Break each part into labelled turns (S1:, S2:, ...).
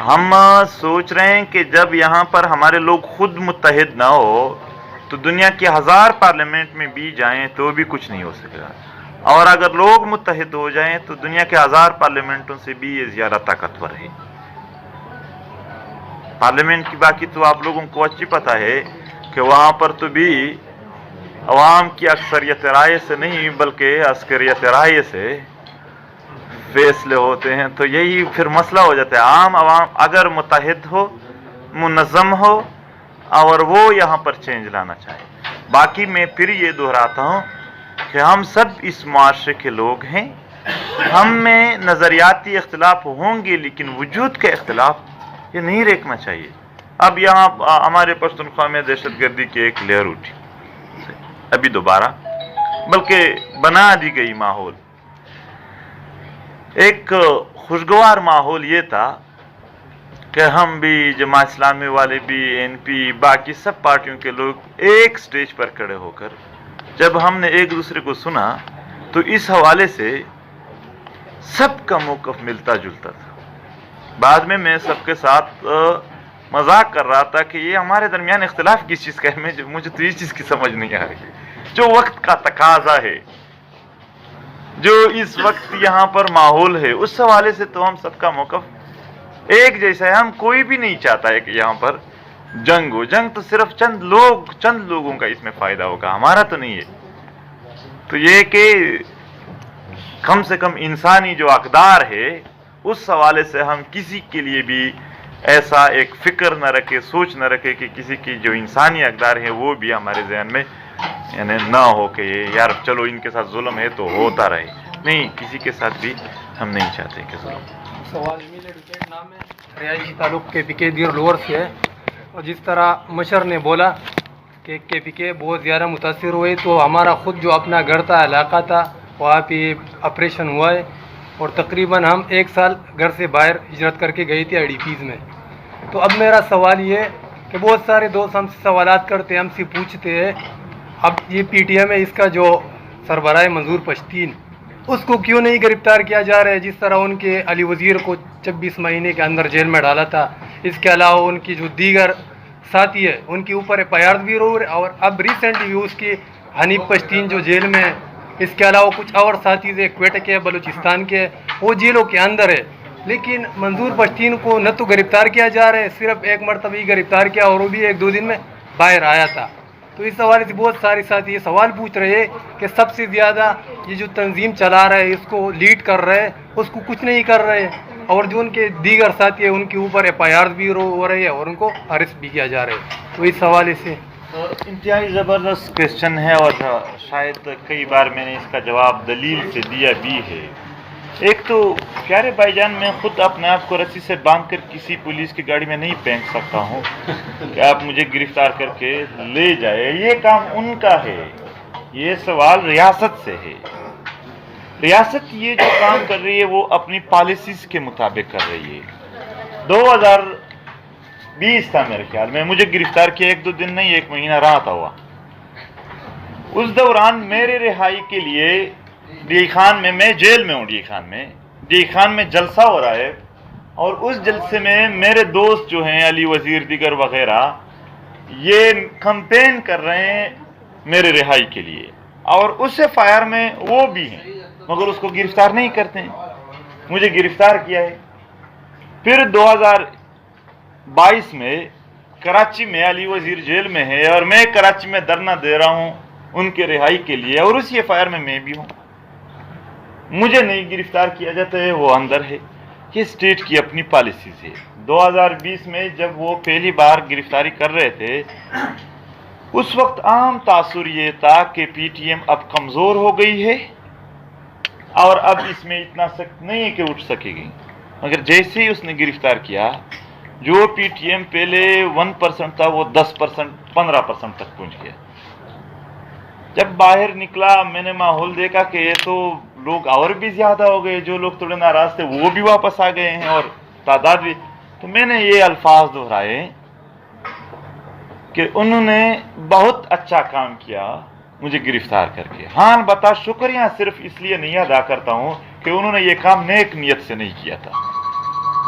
S1: ہم سوچ رہے ہیں کہ جب یہاں پر ہمارے لوگ خود متحد نہ ہو تو دنیا کے 1000 پارلیمنٹ میں بھی جائیں تو بھی کچھ نہیں ہو سکے گا، اور اگر لوگ متحد ہو جائیں تو دنیا کے 1000 پارلیمنٹوں سے بھی یہ زیادہ طاقتور ہے۔ پارلیمنٹ کی باقی تو آپ لوگوں کو اچھی پتہ ہے کہ وہاں پر تو بھی عوام کی اکثریت رائے سے نہیں بلکہ عسکریت رائے سے فیصلے ہوتے ہیں، تو یہی پھر مسئلہ ہو جاتا ہے۔ عام عوام اگر متحد ہو، منظم ہو، اور وہ یہاں پر چینج لانا چاہے۔ باقی میں پھر یہ دہراتا ہوں کہ ہم سب اس معاشرے کے لوگ ہیں، ہم میں نظریاتی اختلاف ہوں گے لیکن وجود کا اختلاف یہ نہیں دیکھنا چاہیے۔ اب یہاں ہمارے پختونخوا میں دہشت گردی کی ایک لہر اٹھی، ابھی دوبارہ، بلکہ بنا دی گئی ماحول، ایک خوشگوار ماحول یہ تھا کہ ہم بھی، جماعت اسلامی والے بھی، این پی، باقی سب پارٹیوں کے لوگ ایک سٹیج پر کھڑے ہو کر جب ہم نے ایک دوسرے کو سنا تو اس حوالے سے سب کا موقف ملتا جلتا تھا۔ بعد میں سب کے ساتھ مذاق کر رہا تھا کہ یہ ہمارے درمیان اختلاف کس چیز کا ہے، مجھے تو اس چیز کی سمجھ نہیں آ رہی، جو وقت کا تقاضا ہے، جو اس وقت یہاں پر ماحول ہے، اس حوالے سے تو ہم سب کا موقف ایک جیسا ہے۔ ہم کوئی بھی نہیں چاہتا ہے کہ یہاں پر جنگ ہو، جنگ تو صرف چند لوگوں کا اس میں فائدہ ہوگا، ہمارا تو نہیں ہے۔ تو یہ کہ کم سے کم انسانی جو اقدار ہے اس حوالے سے ہم کسی کے لیے بھی ایسا ایک فکر نہ رکھے، سوچ نہ رکھے کہ کسی کی جو انسانی اقدار ہے وہ بھی ہمارے ذہن میں یعنی نہ ہو کہ یار چلو ان کے ساتھ ظلم ہے تو ہوتا رہے، نہیں، کسی کے ساتھ بھی ہم نہیں چاہتے کہ ظلم۔
S2: سوال ایڈوکیٹ نام ہے، رہائشی تعلق کے پی کے دیر لوور سے ہے، اور جس طرح مشر نے بولا کہ کے پی کے بہت زیادہ متاثر ہوئے، تو ہمارا خود جو اپنا گھر تھا، علاقہ تھا، وہاں پہ آپریشن ہوا ہے، اور تقریباً ہم 1 سال گھر سے باہر ہجرت کر کے گئے تھے آئی ڈی پیز میں۔ تو اب میرا سوال یہ ہے کہ بہت سارے دوست ہم سے سوالات کرتے ہیں، ہم سے پوچھتے ہیں اب یہ پی ٹی ایم ہے، اس کا جو سربراہ منظور پشتین، اس کو کیوں نہیں گرفتار کیا جا رہا ہے، جس طرح ان کے علی وزیر کو 26 مہینے کے اندر جیل میں ڈالا تھا، اس کے علاوہ ان کی جو دیگر ساتھی ہے ان کے اوپر ایف آئی آر بھی ہو رہے، اور اب ریسنٹلی بھی اس کی حنیف پشتین جو جیل میں ہے، اس کے علاوہ کچھ اور ساتھی ہے کوئٹہ کے، بلوچستان کے، وہ جیلوں کے اندر ہے، لیکن منظور پشتین کو نہ تو گرفتار کیا جا رہا ہے، صرف ایک مرتبہ ہی گرفتار کیا اور وہ بھی 1-2 دن میں باہر آیا تھا۔ تو اس حوالے سے بہت سارے ساتھی یہ سوال پوچھ رہے ہیں کہ سب سے زیادہ یہ جو تنظیم چلا رہا ہے، اس کو لیڈ کر رہے ہیں، اس کو کچھ نہیں کر رہے، اور جو ان کے دیگر ساتھی ہیں ان کے اوپر ایف آئی آر بھی ہو رہی ہے اور ان کو اریسٹ بھی کیا جا رہا ہے۔ تو اس حوالے سے
S1: انتہائی زبردست کویشچن ہے، اور شاید کئی بار میں نے اس کا جواب دلیل سے دیا بھی ہے۔ ایک تو پیارے بھائی جان، میں خود اپنے آپ کو رسی سے باندھ کر کسی پولیس کی گاڑی میں نہیں پھینک سکتا ہوں کہ آپ مجھے گرفتار کر کے لے جائے، یہ کام ان کا ہے، یہ سوال ریاست سے ہے۔ ریاست یہ جو کام کر رہی ہے وہ اپنی پالیسیز کے مطابق کر رہی ہے۔ 2020 تھا میرے خیال میں، مجھے گرفتار کیا 1-2 دن نہیں، 1 مہینہ رہا تھا ہوا۔ اس دوران میرے رہائی کے لیے ڈی خان میں جیل میں ہوں، ڈی خان میں جلسہ ہو رہا ہے، اور اس جلسے میں میرے دوست جو ہیں علی وزیر دیگر وغیرہ یہ کمپین کر رہے ہیں میرے رہائی کے لیے، اور اس ایف آئی آر میں وہ بھی ہیں مگر اس کو گرفتار نہیں کرتے ہیں۔ مجھے گرفتار کیا ہے۔ پھر 2022 میں کراچی میں علی وزیر جیل میں ہے اور میں کراچی میں دھرنا دے رہا ہوں ان کے رہائی کے لیے، اور اسی ایف آئی آر میں بھی ہوں۔ مجھے نہیں گرفتار کیا جاتا ہے، وہ اندر ہے۔ یہ اسٹیٹ کی اپنی پالیسیز ہے۔ 2020 میں جب وہ پہلی بار گرفتاری کر رہے تھے، اس وقت عام تاثر یہ تھا کہ پی ٹی ایم اب کمزور ہو گئی ہے اور اب اس میں اتنا سخت نہیں ہے کہ اٹھ سکے گی، مگر جیسے ہی اس نے گرفتار کیا، جو پی ٹی ایم پہلے 1% تھا وہ 10%، 15% تک پہنچ گیا۔ جب باہر نکلا میں نے ماحول دیکھا کہ یہ تو لوگ اور بھی زیادہ ہو گئے، جو لوگ تھوڑے ناراض تھے وہ بھی واپس آ گئے ہیں، اور تعداد بھی۔ تو میں نے یہ الفاظ دہرائے کہ انہوں نے بہت اچھا کام کیا مجھے گرفتار کر کے۔ ہاں البتہ شکریہ صرف اس لیے نہیں ادا کرتا ہوں کہ انہوں نے یہ کام نیک نیت سے نہیں کیا تھا۔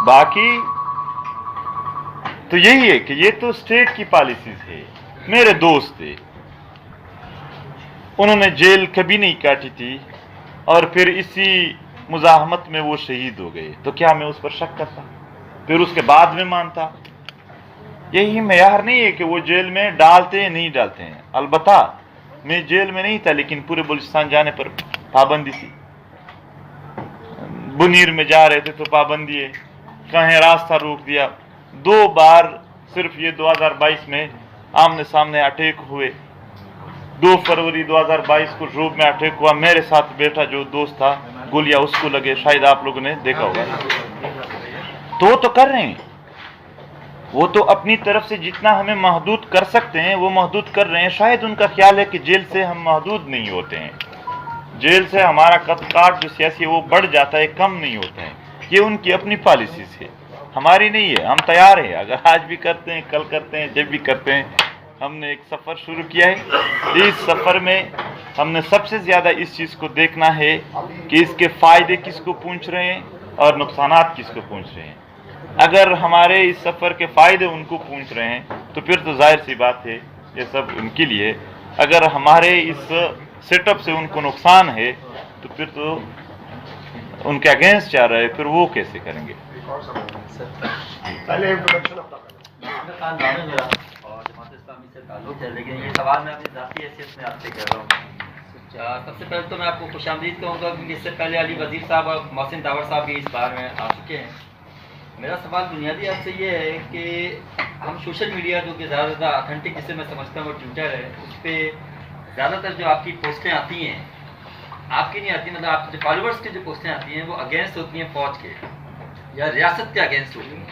S1: باقی تو یہی ہے کہ یہ تو اسٹیٹ کی پالیسیز ہے. میرے دوست تھے, انہوں نے جیل کبھی نہیں کاٹی تھی اور پھر اسی مزاحمت میں وہ شہید ہو گئے, تو کیا میں اس پر شک کرتا؟ پھر اس کے بعد میں مانتا؟ یہی معیار نہیں ہے کہ وہ جیل میں ڈالتے ہیں نہیں ڈالتے ہیں. البتہ میں جیل میں نہیں تھا, لیکن پورے بلوچستان جانے پر پابندی تھی. بنیر میں جا رہے تھے تو پابندی ہے, کہیں راستہ روک دیا. 2 بار صرف یہ 2022 میں آمنے سامنے اٹیک ہوئے. 2 فروری 2022 کو روب میں اٹیک ہوا, میرے ساتھ بیٹھا جو دوست تھا, گولیاں اس کو لگے, شاید آپ لوگوں نے دیکھا ہوگا. تو وہ تو کر رہے ہیں, وہ تو اپنی طرف سے جتنا ہمیں محدود کر سکتے ہیں وہ محدود کر رہے ہیں. شاید ان کا خیال ہے کہ جیل سے ہم محدود نہیں ہوتے ہیں, جیل سے ہمارا قد کاٹ جو سیاسی ہے وہ بڑھ جاتا ہے, کم نہیں ہوتا ہے. یہ ان کی اپنی پالیسیز ہے, ہماری نہیں ہے. ہم تیار ہیں, اگر آج بھی کرتے ہیں, کل کرتے ہیں, جب بھی کرتے ہیں. ہم نے ایک سفر شروع کیا ہے. اس سفر میں ہم نے سب سے زیادہ اس چیز کو دیکھنا ہے کہ اس کے فائدے کس کو پہنچ رہے ہیں اور نقصانات کس کو پہنچ رہے ہیں. اگر ہمارے اس سفر کے فائدے ان کو پہنچ رہے ہیں تو پھر تو ظاہر سی بات ہے یہ سب ان کے لیے. اگر ہمارے اس سیٹ اپ سے ان کو نقصان ہے تو پھر تو ان کے اگینسٹ جا رہے ہیں, پھر وہ کیسے کریں گے؟
S3: اور جماعت اسلامی سے تعلق ہے, لیکن یہ سوال میں اپنی ذاتی حیثیت میں آپ سے کہہ رہا ہوں. سب سے پہلے تو میں آپ کو خوش آمدید کہوں گا, کیونکہ اس سے پہلے علی وزیر صاحب اور محسن داور صاحب بھی اس بار میں آ چکے ہیں. میرا سوال بنیادی آپ سے یہ ہے کہ ہم سوشل میڈیا جو کہ زیادہ زیادہ اتھینٹک جسے میں سمجھتا ہوں ٹویٹر ہے, اس پہ زیادہ تر جو آپ کی پوسٹیں آتی ہیں, آپ کی نہیں آتی, مطلب آپ کے جو فالوورس کی جو پوسٹیں آتی ہیں وہ اگینسٹ ہوتی ہیں فوج کے یا ریاست کے اگینسٹ ہوتی ہیں.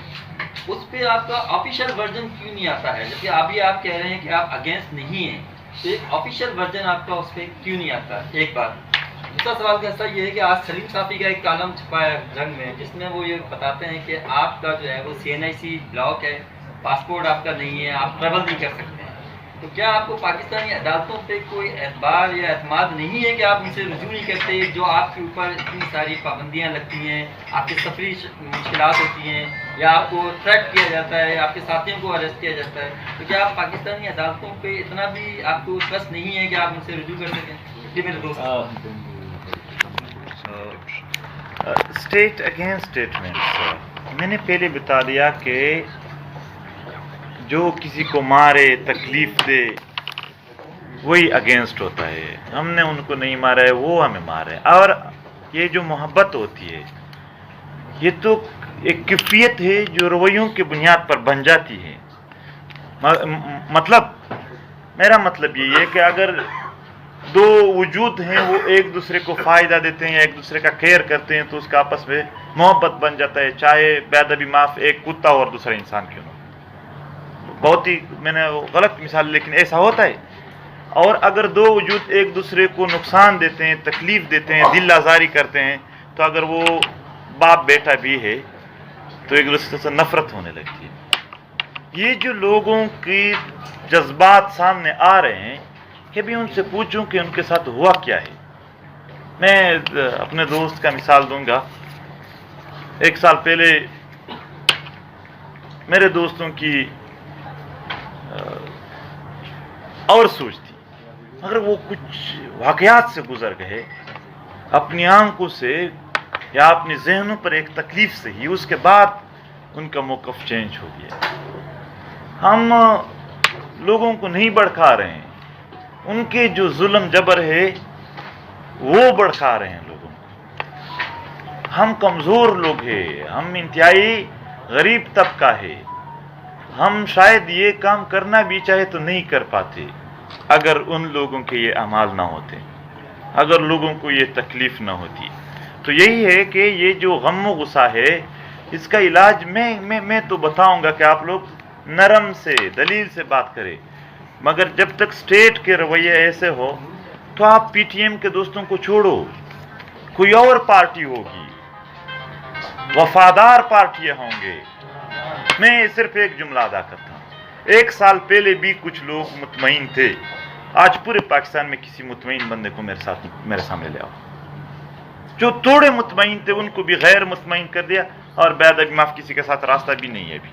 S3: اس پہ آپ کا آفیشیل ورژن کیوں نہیں آتا ہے؟ جبکہ ابھی آپ کہہ رہے ہیں کہ آپ اگینسٹ نہیں ہیں, تو ایک آفیشیل ورژن آپ کا اس پہ کیوں نہیں آتا؟ ایک بات. دوسرا سوال کا ایسا یہ ہے کہ آج سلیم صافی کا ایک کالم چھپا ہے جنگ میں, جس میں وہ یہ بتاتے ہیں کہ آپ کا جو ہے وہ CNIC بلاک ہے, پاسپورٹ آپ کا نہیں ہے, آپ ٹریول نہیں کر سکتے ہیں. تو کیا آپ کو پاکستانی عدالتوں پہ کوئی اعتبار یا اعتماد نہیں ہے کہ آپ ان سے رجوع نہیں کرتے, جو آپ کے اوپر اتنی ساری پابندیاں لگتی ہیں, آپ کی سفری مشکلات ہوتی ہیں, یا آپ کو تھریٹ کیا جاتا ہے, آپ کے ساتھیوں کو اریسٹ کیا جاتا ہے؟ تو کیا آپ پاکستانی عدالتوں پہ اتنا بھی آپ کو ٹرسٹ نہیں ہے کہ آپ ان سے رجوع کر سکیں؟ یہ میرے دوست.
S1: اسٹیٹ اگینسٹ اسٹیٹمنٹس میں نے پہلے بتا دیا کہ جو کسی کو مارے, تکلیف دے, وہی اگینسٹ ہوتا ہے. ہم نے ان کو نہیں مارا ہے, وہ ہمیں مارا ہے. اور یہ جو محبت ہوتی ہے یہ تو ایک کیفیت ہے جو رویوں کی بنیاد پر بن جاتی ہے. مطلب میرا مطلب یہ ہے کہ اگر 2 وجود ہیں وہ ایک دوسرے کو فائدہ دیتے ہیں, ایک دوسرے کا کیئر کرتے ہیں, تو اس کا آپس میں محبت بن جاتا ہے, چاہے بے ادبی معاف ایک کتا اور دوسرا انسان کیوں نہ. بہت ہی میں نے غلط مثال, لیکن ایسا ہوتا ہے. اور اگر 2 وجود ایک دوسرے کو نقصان دیتے ہیں, تکلیف دیتے ہیں, دل آزاری کرتے ہیں, تو اگر وہ باپ بیٹا بھی ہے تو ایک دوسرے سے نفرت ہونے لگتی ہے. یہ جو لوگوں کی جذبات سامنے آ رہے ہیں, کہ بھی ان سے پوچھوں کہ ان کے ساتھ ہوا کیا ہے. میں اپنے دوست کا مثال دوں گا. 1 سال پہلے میرے دوستوں کی اور سوچ تھی, مگر وہ کچھ واقعات سے گزر گئے, اپنی آنکھوں سے یا اپنے ذہنوں پر ایک تکلیف سے ہی, اس کے بعد ان کا موقف چینج ہو گیا. ہم لوگوں کو نہیں بڑکا رہے ہیں, ان کے جو ظلم جبر ہے وہ بڑکا رہے ہیں لوگوں کو. ہم کمزور لوگ ہیں, ہم انتہائی غریب طبقہ ہے, ہم شاید یہ کام کرنا بھی چاہے تو نہیں کر پاتے اگر ان لوگوں کے یہ اعمال نہ ہوتے, اگر لوگوں کو یہ تکلیف نہ ہوتی. تو یہی ہے کہ یہ جو غم و غصہ ہے, اس کا علاج میں تو بتاؤں گا کہ آپ لوگ نرم سے, دلیل سے بات کریں. مگر جب تک اسٹیٹ کے رویے ایسے ہو تو آپ PTM کے دوستوں کو چھوڑو, کوئی اور پارٹی ہوگی, وفادار پارٹیاں ہوں گے. میں صرف ایک جملہ ادا کرتا ہوں. 1 سال پہلے بھی کچھ لوگ مطمئن تھے, آج پورے پاکستان میں کسی مطمئن بندے کو میرے سامنے لے آؤ. جو تھوڑے مطمئن تھے ان کو بھی غیر مطمئن کر دیا, اور بے ادبی معاف کسی کے ساتھ راستہ بھی نہیں ہے ابھی.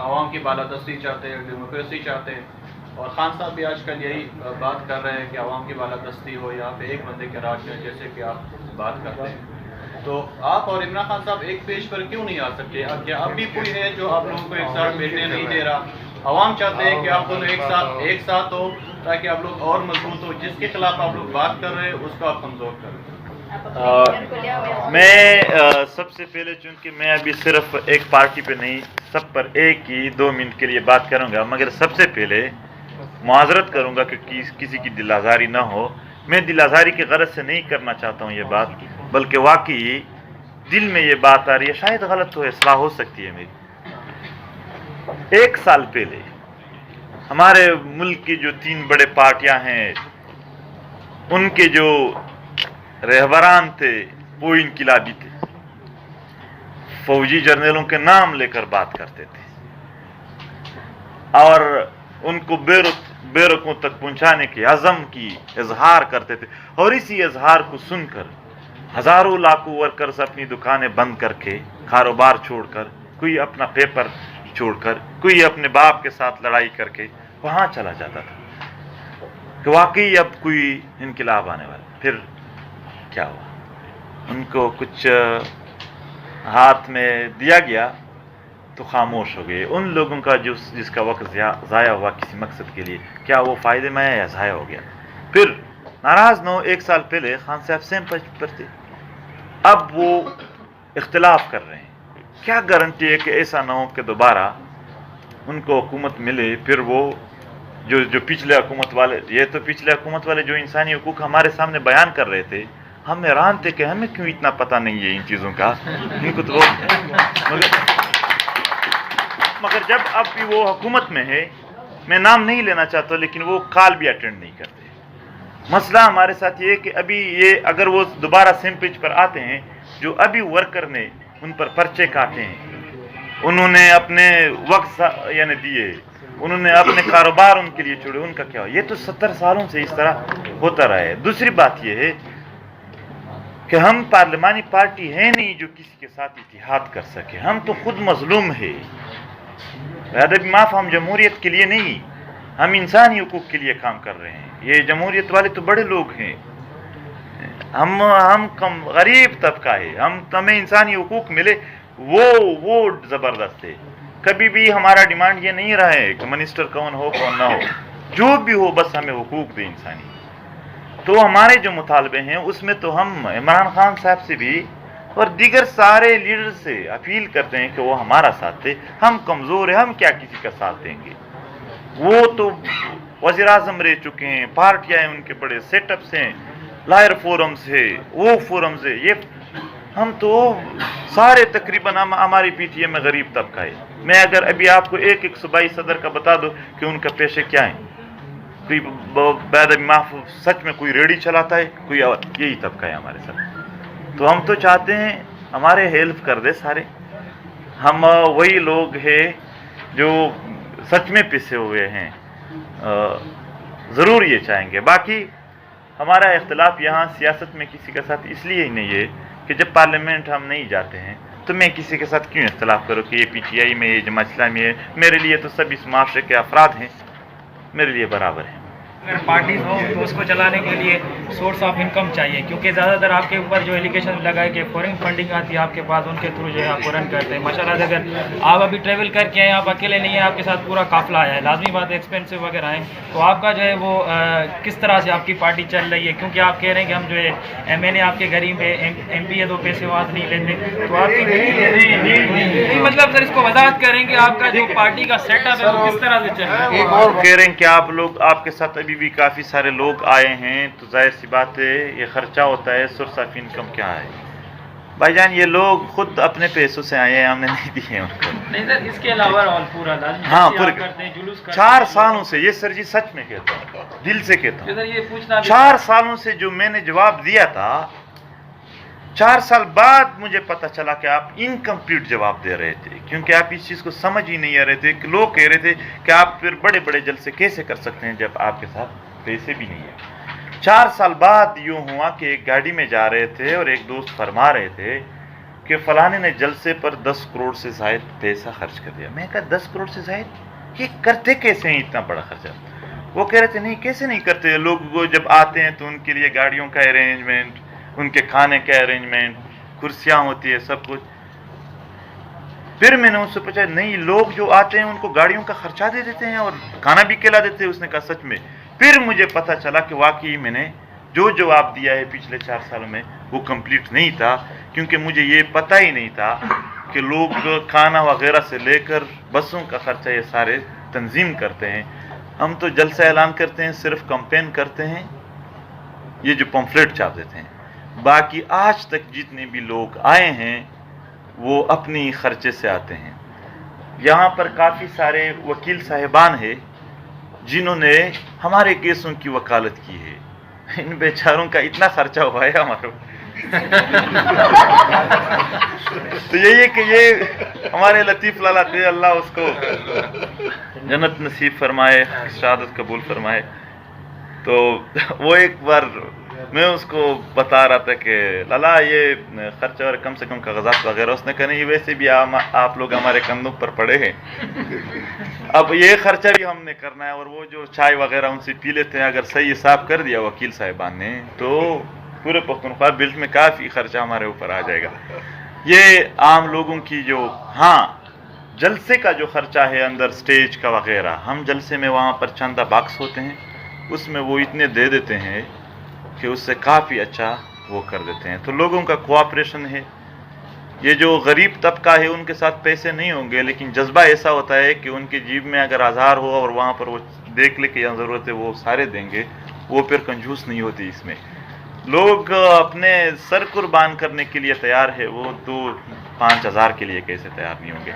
S4: عوام کی بالادستی چاہتے ہیں، ڈیموکریسی چاہتے ہیں، اور خان صاحب بھی آج کل یہی بات کر رہے ہیں کہ عوام کی بالادستی ہو، یہاں پہ ایک بندے کے راج میں، جیسے کہ آپ بات کرتے ہیں، تو آپ اور عمران خان صاحب ایک پیج پر کیوں نہیں آ سکتے؟ اب کیا اب بھی کوئی ہے جو آپ لوگوں کو ایک ساتھ بیٹھنے نہیں دے رہا؟ عوام چاہتے ہیں کہ آپ دونوں ایک ساتھ ہو تاکہ آپ لوگ اور مضبوط ہو، جس کے خلاف آپ لوگ بات کر رہے ہیں اس کو آپ کمزور کریں۔
S1: میں سب سے پہلے، چونکہ میں ابھی صرف ایک پارٹی پہ نہیں، سب پر ایک ہی 2 منٹ کے لیے بات کروں گا، مگر سب سے پہلے معذرت کروں گا کہ کسی کی دل آزاری نہ ہو۔ میں دل آزاری کی غرض سے نہیں کرنا چاہتا ہوں یہ بات، بلکہ واقعی دل میں یہ بات آ رہی ہے، شاید غلط ہو، اصلاح ہو سکتی ہے میری۔ 1 سال پہلے ہمارے ملک کی جو 3 بڑے پارٹیاں ہیں، ان کے جو رہبران تھے وہ انقلابی تھے، فوجی جرنیلوں کے نام لے کر بات کرتے تھے اور ان کو بیرکوں تک پہنچانے کے عزم کی اظہار کرتے تھے، اور اسی اظہار کو سن کر ہزاروں لاکھوں ورکرز اپنی دکانیں بند کر کے، کاروبار چھوڑ کر، کوئی اپنا پیپر چھوڑ کر، کوئی اپنے باپ کے ساتھ لڑائی کر کے وہاں چلا جاتا تھا کہ واقعی اب کوئی انقلاب آنے والا۔ پھر کیا ہوا؟ ان کو کچھ ہاتھ میں دیا گیا تو خاموش ہو گئے۔ ان لوگوں کا جس کا وقت ضائع ہوا کسی مقصد کے لیے، کیا وہ فائدے میں ہے یا ضائع ہو گیا؟ پھر ناراض نہ ہو، 1 سال پہلے خان صاحب سیم پچ پر تھے، اب وہ اختلاف کر رہے ہیں۔ کیا گارنٹی ہے کہ ایسا نہ ہو کہ دوبارہ ان کو حکومت ملے؟ پھر وہ جو پچھلے حکومت والے، یہ تو پچھلے حکومت والے جو انسانی حقوق ہمارے سامنے بیان کر رہے تھے، ہم حیران تھے کہ ہمیں کیوں اتنا پتہ نہیں ہے ان چیزوں کا، ان کو تو مگر جب اب بھی وہ حکومت میں ہے، میں نام نہیں لینا چاہتا لیکن وہ کال بھی اٹینڈ نہیں کرتے۔ مسئلہ ہمارے ساتھ یہ ہے کہ ابھی یہ اگر وہ دوبارہ سیم پیج پر آتے ہیں، جو ابھی ورکر نے ان پر پرچے کاٹے ہیں، انہوں نے اپنے وقت یعنی دیے، انہوں نے اپنے کاروبار ان کے لیے چھوڑے، ان کا کیا ہو؟ یہ تو 70 سالوں سے اس طرح ہوتا رہا ہے۔ دوسری بات یہ ہے کہ ہم پارلیمانی پارٹی ہے نہیں جو کسی کے ساتھ اتحاد کر سکے، ہم تو خود مظلوم ہے۔ ادب معاف، ہم جمہوریت کے لیے نہیں، ہم انسانی حقوق کے لیے کام کر رہے ہیں۔ یہ جمہوریت والے تو بڑے لوگ ہیں، ہم کم غریب طبقہ ہے، ہمیں انسانی حقوق ملے وہ زبردست ہے۔ کبھی بھی ہمارا ڈیمانڈ یہ نہیں رہا ہے کہ منسٹر کون ہو کون نہ ہو، جو بھی ہو بس ہمیں حقوق دے انسانی۔ تو ہمارے جو مطالبے ہیں اس میں تو ہم عمران خان صاحب سے بھی اور دیگر سارے لیڈر سے اپیل کرتے ہیں کہ وہ ہمارا ساتھ دے۔ ہم کمزور ہیں، ہم کیا کسی کا ساتھ دیں گے؟ وہ تو وزیر اعظم رہ چکے ہیں، پارٹیاں ہیں ان کے بڑے سیٹ اپس ہیں، لائر فورمز ہے، وہ فورمز ہے، یہ ہم تو سارے تقریباً ہماری پی ٹی اے میں غریب طبقہ ہے۔ میں اگر ابھی آپ کو ایک صوبائی صدر کا بتا دو کہ ان کا پیشے کیا ہیں، کوئی بادب معاف سچ میں کوئی ریڑھی چلاتا ہے، کوئی اور، یہی طبقہ ہے ہمارے ساتھ۔ تو ہم تو چاہتے ہیں ہمارے ہیلپ کر دے سارے، ہم وہی لوگ ہیں جو سچ میں پسے ہوئے ہیں، ضرور یہ چاہیں گے۔ باقی ہمارا اختلاف یہاں سیاست میں کسی کے ساتھ اس لیے ہی نہیں ہے کہ جب پارلیمنٹ ہم نہیں جاتے ہیں تو میں کسی کے ساتھ کیوں اختلاف کروں کہ یہ پی ٹی آئی میں، یہ جماعت اسلامی ہے، میرے لیے تو سب اس معاشرے کے افراد ہیں، میرے لیے برابر ہیں۔
S5: اگر پارٹیز ہو تو اس کو چلانے کے لیے سورس آف انکم چاہیے، کیونکہ زیادہ تر آپ کے اوپر جو ایلیگیشن لگائے کہ فورن فنڈنگ آتی ہے آپ کے پاس، ان کے تھرو جو ہے آپ رن کرتے ہیں۔ ماشاءاللہ سے اگر آپ ابھی ٹریول کر کے آئے، آپ اکیلے نہیں ہیں، آپ کے ساتھ پورا قافلہ آیا ہے، لازمی بات ہے ایکسپینسو وغیرہ ہیں، تو آپ کا جو ہے وہ کس طرح سے آپ کی پارٹی چل رہی ہے؟ کیونکہ آپ کہہ رہے ہیں کہ ہم جو ہے ایم این اے آپ کے غریب ہے، ایم پی ہے تو پیسے وہاں نہیں لیتے، تو آپ کی نہیں مطلب سر اس کو وضاحت کریں کہ آپ کا جو پارٹی کا سیٹ اپ ہے وہ کس طرح سے چل رہا ہے؟
S1: ایک اور کہہ رہے ہیں کہ آپ کے ساتھ ابھی بھی کافی سارے لوگ آئے ہیں، تو ظاہر سی بات ہے یہ خرچہ ہوتا ہے، سورس آف انکم کیا ہے؟ بھائی جان یہ لوگ خود اپنے پیسوں سے آئے ہیں، ہم نے نہیں دیے ان کو۔
S5: نہیں سر اس کے علاوہ اور پورا لازمی
S1: ہاں
S5: کرتے ہیں، جلوس کرتے ہیں۔
S1: 4 سالوں سے، یہ سر جی سچ میں کہتا ہوں، دل سے کہتا ہوں،
S5: سر یہ پوچھنا
S1: 4 سالوں سے جو میں نے جواب دیا تھا، 4 سال بعد مجھے پتا چلا کہ آپ انکمپلیٹ جواب دے رہے تھے، کیونکہ آپ اس چیز کو سمجھ ہی نہیں آ رہے تھے کہ لوگ کہہ رہے تھے کہ آپ پھر بڑے بڑے جلسے کیسے کر سکتے ہیں جب آپ کے ساتھ پیسے بھی نہیں ہیں۔ 4 سال بعد یوں ہوا کہ ایک گاڑی میں جا رہے تھے اور ایک دوست فرما رہے تھے کہ فلانے نے جلسے پر 10 کروڑ سے زائد پیسہ خرچ کر دیا. میں کہا 10 کروڑ سے زائد یہ کرتے کیسے ہیں اتنا بڑا خرچہ؟ وہ کہہ رہے تھے نہیں کیسے نہیں کرتے, لوگ وہ جب آتے ہیں تو ان کے لیے گاڑیوں کا ارینجمنٹ, ان کے کھانے کا ارینجمنٹ, کرسیاں ہوتی ہے, سب کچھ. پھر میں نے ان سے پوچھا نہیں لوگ جو آتے ہیں ان کو گاڑیوں کا خرچہ دے دیتے ہیں اور کھانا بھی کھلا دیتے ہیں؟ اس نے کہا سچ میں. پھر مجھے پتہ چلا کہ واقعی میں نے جو جواب دیا ہے پچھلے 4 سالوں میں وہ کمپلیٹ نہیں تھا, کیونکہ مجھے یہ پتہ ہی نہیں تھا کہ لوگ کھانا وغیرہ سے لے کر بسوں کا خرچہ یہ سارے تنظیم کرتے ہیں. ہم تو جلسہ اعلان کرتے ہیں, صرف کمپین کرتے ہیں, یہ جو پمفلیٹ چھاپ دیتے ہیں. باقی آج تک جتنے بھی لوگ آئے ہیں وہ اپنی خرچے سے آتے ہیں. یہاں پر کافی سارے وکیل صاحبان ہیں جنہوں نے ہمارے کیسوں کی وکالت کی ہے. ان بیچاروں کا اتنا خرچہ ہوا ہے ہمارے. تو یہی ہے کہ یہ ہمارے لطیف لالا تھے, اللہ اس کو جنت نصیب فرمائے, شہادت قبول فرمائے. تو وہ ایک بار میں اس کو بتا رہا تھا کہ لالا یہ خرچہ اور کم سے کم کاغذات وغیرہ, اس نے کہا نہیں ویسے بھی آپ لوگ ہمارے کندھوں پر پڑے ہیں, اب یہ خرچہ بھی ہم نے کرنا ہے. اور وہ جو چائے وغیرہ ان سے پی لیتے ہیں, اگر صحیح حساب کر دیا وکیل صاحبان نے تو پورے پختونخوا بیلٹ میں کافی خرچہ ہمارے اوپر آ جائے گا. یہ عام لوگوں کی جو, ہاں جلسے کا جو خرچہ ہے اندر سٹیج کا وغیرہ, ہم جلسے میں وہاں پر چندہ باکس ہوتے ہیں, اس میں وہ اتنے دے دیتے ہیں کہ اس سے کافی اچھا وہ کر دیتے ہیں. تو لوگوں کا کوآپریشن ہے. یہ جو غریب طبقہ ہے ان کے ساتھ پیسے نہیں ہوں گے, لیکن جذبہ ایسا ہوتا ہے کہ ان کی جیب میں اگر 1000 ہو اور وہاں پر وہ دیکھ لے کہ یہاں ضرورت ہے وہ سارے دیں گے. وہ پھر کنجوس نہیں ہوتی. اس میں لوگ اپنے سر قربان کرنے کے لیے تیار ہے, وہ تو 5000 کے لیے کیسے تیار نہیں ہوں گے.